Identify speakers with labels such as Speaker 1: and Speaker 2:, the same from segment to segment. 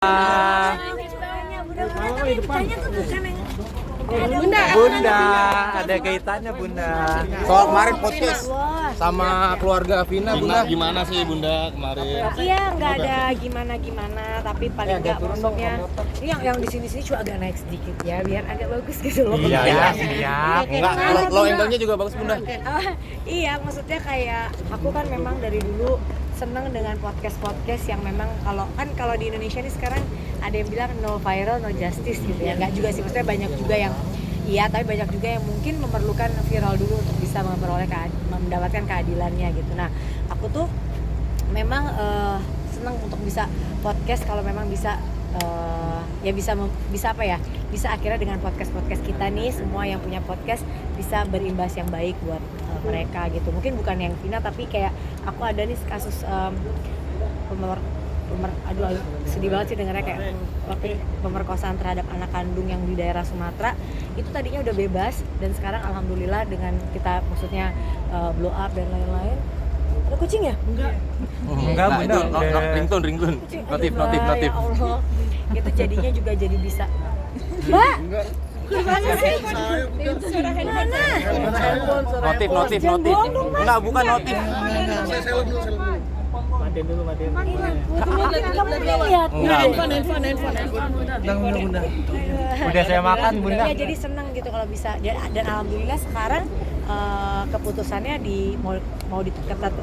Speaker 1: Bunda, ada kaitannya Bunda.
Speaker 2: Soal kemarin podcast sama keluarga Vina, Bunda.
Speaker 3: Gimana sih Bunda kemarin?
Speaker 4: Iya, nggak ada gimana-gimana, tapi paling nggak maksudnya ini yang di sini cuma agak naik sedikit ya, biar agak bagus gitu loh.
Speaker 1: Iya, siap.
Speaker 2: Enggak, lo angle-nya juga bagus, Bunda.
Speaker 4: Iya, maksudnya kayak aku kan memang dari dulu seneng dengan podcast yang memang kalau di Indonesia ini sekarang ada yang bilang no viral no justice gitu ya. Nggak juga sih, maksudnya banyak juga yang iya, tapi banyak juga yang mungkin memerlukan viral dulu untuk bisa mendapatkan keadilannya gitu. Nah, aku tuh memang seneng untuk bisa podcast kalau memang bisa ya bisa apa ya, bisa akhirnya dengan podcast kita nih, semua yang punya podcast bisa berimbas yang baik buat mereka gitu. Mungkin bukan yang Vina, tapi kayak aku ada nih kasus aduh sedih banget sih dengarnya, kayak pemerkosaan terhadap anak kandung yang di daerah Sumatera itu tadinya udah bebas, dan sekarang alhamdulillah dengan kita maksudnya blow up dan lain-lain. Ada kucing ya? Enggak
Speaker 1: Bunda.
Speaker 2: Ringtone. Notif.
Speaker 4: Ya Allah. Itu jadinya juga jadi bisa. Mbak, gimana sih? Suara handphone.
Speaker 2: Notif. Enggak, bukan notif.
Speaker 1: Matiin dulu.
Speaker 4: Kamu lihat?
Speaker 2: Handphone.
Speaker 1: Bunda. Udah saya makan, Bunda.
Speaker 4: Ya, jadi seneng gitu kalau bisa, dan alhamdulillah sekarang keputusannya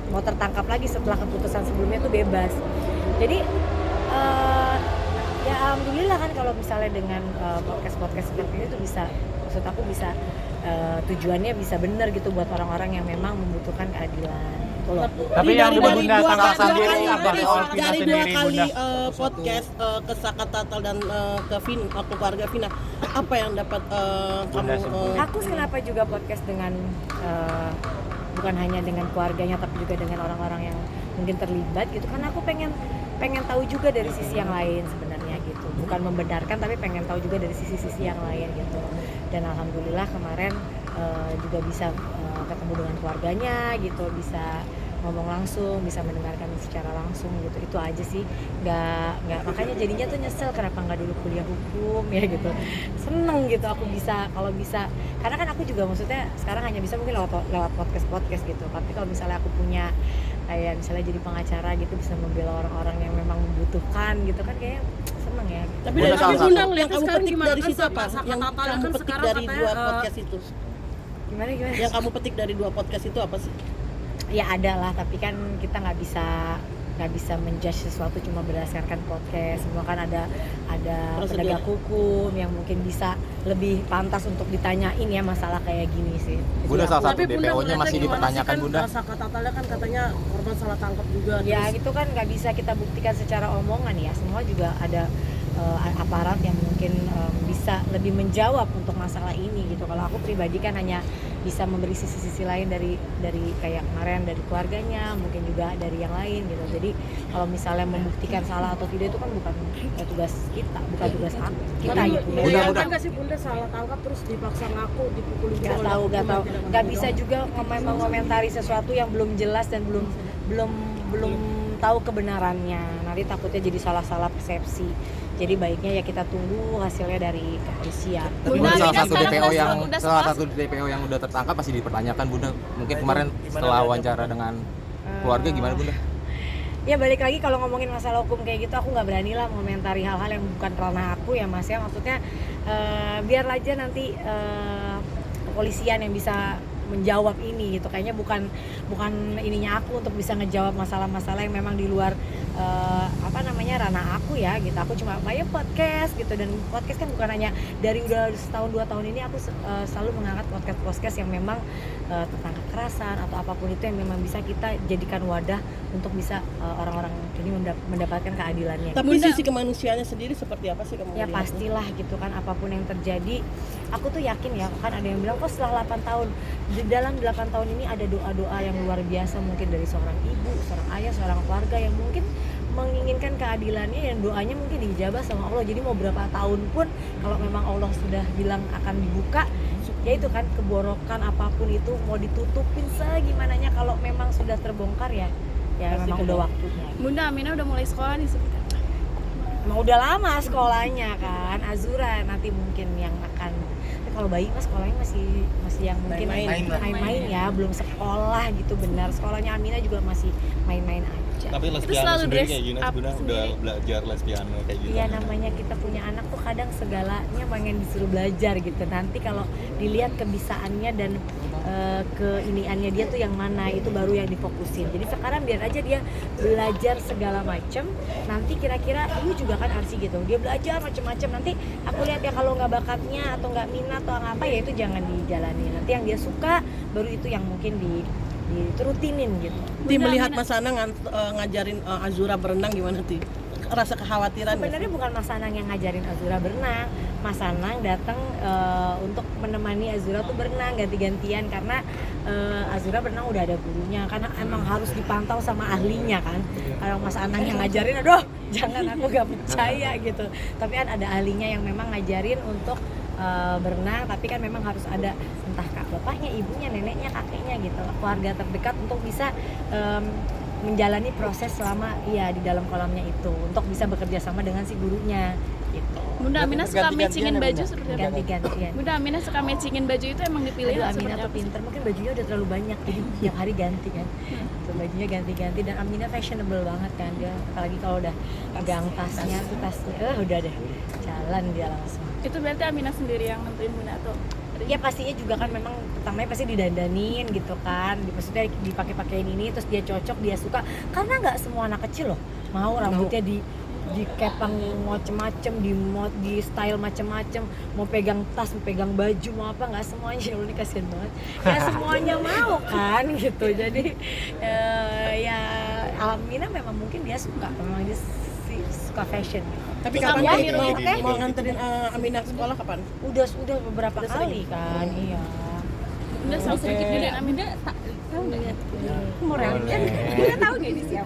Speaker 4: mau tertangkap lagi setelah keputusan sebelumnya tuh bebas. Jadi ya alhamdulillah kan kalau misalnya dengan podcast seperti ini tuh bisa, maksud aku bisa tujuannya bisa benar gitu buat orang-orang yang memang membutuhkan keadilan.
Speaker 1: Tapi yang Bunda tangkap sendiri apa soal Vina
Speaker 5: dari
Speaker 1: sendiri,
Speaker 5: 2 kali
Speaker 1: Bunda?
Speaker 5: podcast ke Saka Tatal dan ke keluarga Vina, apa yang dapat kamu?
Speaker 4: Aku kenapa juga podcast dengan bukan hanya dengan keluarganya tapi juga dengan orang-orang yang mungkin terlibat gitu, karena aku pengen tahu juga dari sisi yang lain sebenarnya gitu, bukan membenarkan tapi pengen tahu juga dari sisi-sisi yang lain gitu. Dan alhamdulillah kemarin juga bisa ketemu dengan keluarganya gitu, bisa ngomong langsung, bisa mendengarkan secara langsung gitu. Itu aja sih, nggak makanya jadinya tuh nyesel kenapa nggak dulu kuliah hukum ya gitu. Seneng gitu aku bisa, kalau bisa, karena kan aku juga maksudnya sekarang hanya bisa mungkin lewat podcast gitu, tapi kalau misalnya aku punya kayak misalnya jadi pengacara gitu, bisa membela orang-orang yang memang membutuhkan gitu kan, kayak seneng ya gitu.
Speaker 5: Tapi dari Bunda yang kamu petik dari situ apa? Yang kamu petik dari 2 podcast itu?
Speaker 4: Gimana?
Speaker 5: Yang kamu petik dari 2 podcast itu apa sih?
Speaker 4: Ya ada lah, tapi kan kita nggak bisa menjudge sesuatu cuma berdasarkan podcast. Semua kan ada penegak hukum yang mungkin bisa lebih pantas untuk ditanyain ya masalah kayak gini sih.
Speaker 2: Bunda, salah satu
Speaker 5: Tapi Bunda
Speaker 2: DPO-nya masih dipertanyakan, Bunda.
Speaker 5: Saka Tatalnya kan katanya korban salah tangkap juga.
Speaker 4: Ya itu kan nggak bisa kita buktikan secara omongan ya. Semua juga ada aparat yang mungkin bisa lebih menjawab untuk masalah ini gitu. Kalau aku pribadi kan hanya bisa memberi sisi-sisi lain dari kayak kemarin dari keluarganya, mungkin juga dari yang lain gitu. Jadi kalau misalnya membuktikan salah atau tidak itu kan bukan tugas kita, bukan tugas kita gitu.
Speaker 5: Bunda nggak sih Bunda salah tangkap terus dipaksa ngaku, dipukul?
Speaker 4: Nggak tahu. Nggak bisa juga mengomentari sesuatu yang belum jelas dan belum tahu kebenarannya. Nanti takutnya jadi salah persepsi. Jadi baiknya ya kita tunggu hasilnya dari kepolisian.
Speaker 2: Tapi Bunda, salah satu DPO yang udah tertangkap masih dipertanyakan, Bunda. Mungkin kemarin setelah wawancara dengan keluarga gimana, Bunda?
Speaker 4: Ya balik lagi, kalau ngomongin masalah hukum kayak gitu aku nggak berani lah mengomentari hal-hal yang bukan ranah aku ya Mas ya. Maksudnya biar aja nanti kepolisian yang bisa menjawab ini gitu. Kayaknya bukan ininya aku untuk bisa ngejawab masalah-masalah yang memang di luar ranah aku ya gitu. Aku cuma podcast gitu, dan podcast kan bukan hanya dari udah setahun 2 tahun ini aku selalu mengangkat podcast yang memang tentang kekerasan atau apapun itu yang memang bisa kita jadikan wadah untuk bisa orang-orang ini mendapatkan keadilannya.
Speaker 5: Tapi sisi kemanusiaannya sendiri seperti apa sih kamu?
Speaker 4: Ya pastilah gitu kan, apapun yang terjadi aku tuh yakin ya, kan ada yang bilang kok setelah 8 tahun, di dalam 8 tahun ini ada doa-doa yang luar biasa mungkin dari seorang ibu, seorang ayah, seorang keluarga yang mungkin menginginkan keadilannya, yang doanya mungkin dijabah sama Allah. Jadi mau berapa tahun pun kalau memang Allah sudah bilang akan dibuka, ya itu kan keborokan apapun itu mau ditutupin segimananya, kalau memang sudah terbongkar ya memang udah waktunya.
Speaker 6: Bunda, Amina udah mulai sekolah nih sebentar.
Speaker 4: Emang udah lama sekolahnya kan, Azura nanti mungkin yang akan. Tapi kalau bayi mas sekolahnya masih yang mungkin main-main ya, belum sekolah gitu benar. Sekolahnya Amina juga masih main-main aja.
Speaker 3: Tapi
Speaker 6: Itu
Speaker 3: lesbian
Speaker 6: selalu
Speaker 3: sendiri
Speaker 6: dress
Speaker 3: kayak gini
Speaker 6: up
Speaker 3: Bunda udah
Speaker 6: sendiri.
Speaker 3: belajar lesbian kayak gitu.
Speaker 4: Iya namanya kita punya anak tuh kadang segalanya pengen disuruh belajar gitu. Nanti kalau dilihat kebisaannya dan keiniannya dia tuh yang mana itu baru yang difokusin. Jadi sekarang biar aja dia belajar segala macem. Nanti kira-kira lu juga kan arsi gitu. Dia belajar macem-macem. Nanti aku lihat ya kalau nggak bakatnya atau nggak minat atau apa ya itu jangan dijalani. Nanti yang dia suka baru itu yang mungkin diturutinin gitu.
Speaker 5: Ti melihat Mas Anang ngajarin Azura berenang gimana Ti? Rasa kekhawatiran nggak
Speaker 4: Sebenarnya bukan Mas Anang yang ngajarin Azura berenang. Mas Anang datang untuk menemani Azura tuh berenang ganti-gantian karena Azura berenang udah ada gurunya karena emang harus dipantau sama ahlinya kan. Kalau Mas Anang yang ngajarin, aduh jangan aku gak percaya gitu. Tapi kan ada ahlinya yang memang ngajarin untuk berenang, tapi kan memang harus ada entah kak bapaknya, ibunya, neneknya, kakeknya gitu, keluarga terdekat untuk bisa menjalani proses selama di dalam kolamnya itu untuk bisa bekerja sama dengan si gurunya gitu.
Speaker 6: Bunda Aminah suka matchingin baju seperti apa?
Speaker 4: Ganti-gantian.
Speaker 6: Bunda Aminah suka matchingin baju itu emang dipilih
Speaker 4: Aduh,
Speaker 6: seperti
Speaker 4: Aminah tuh
Speaker 6: apa?
Speaker 4: pinter, mungkin bajunya udah terlalu banyak jadi tiap hari ganti kan. Tuh, bajunya ganti-ganti dan Aminah fashionable banget kan dia, apalagi kalau udah pegang tasnya, udah deh jalan dia langsung.
Speaker 6: Itu berarti Aminah sendiri yang nentuin Bunda tuh?
Speaker 4: Ya pastinya juga kan memang pertamanya pasti didandanin gitu kan, maksudnya dipakai-pakein ini terus dia cocok, dia suka, karena nggak semua anak kecil loh mau rambutnya dikepang macem-macem, di style macem-macem, mau pegang tas, mau pegang baju, mau apa, nggak semuanya. Ya ini kasihan banget ya semuanya mau kan gitu. Jadi ya Aminah memang mungkin dia suka, memang dia suka fashion gitu.
Speaker 5: Tapi
Speaker 6: Terus
Speaker 5: kapan
Speaker 6: kamu
Speaker 5: Ti
Speaker 6: akhirnya-
Speaker 5: mau nganterin Aminah ke sekolah kapan?
Speaker 4: Udah beberapa
Speaker 5: Udah
Speaker 4: kali
Speaker 5: sering.
Speaker 4: kan. Iya.
Speaker 6: Bunda sama sedikit dan Aminah tahu nggak?
Speaker 4: Umur yang
Speaker 2: Boleh.
Speaker 6: Bunda tahu nggak ini siapa?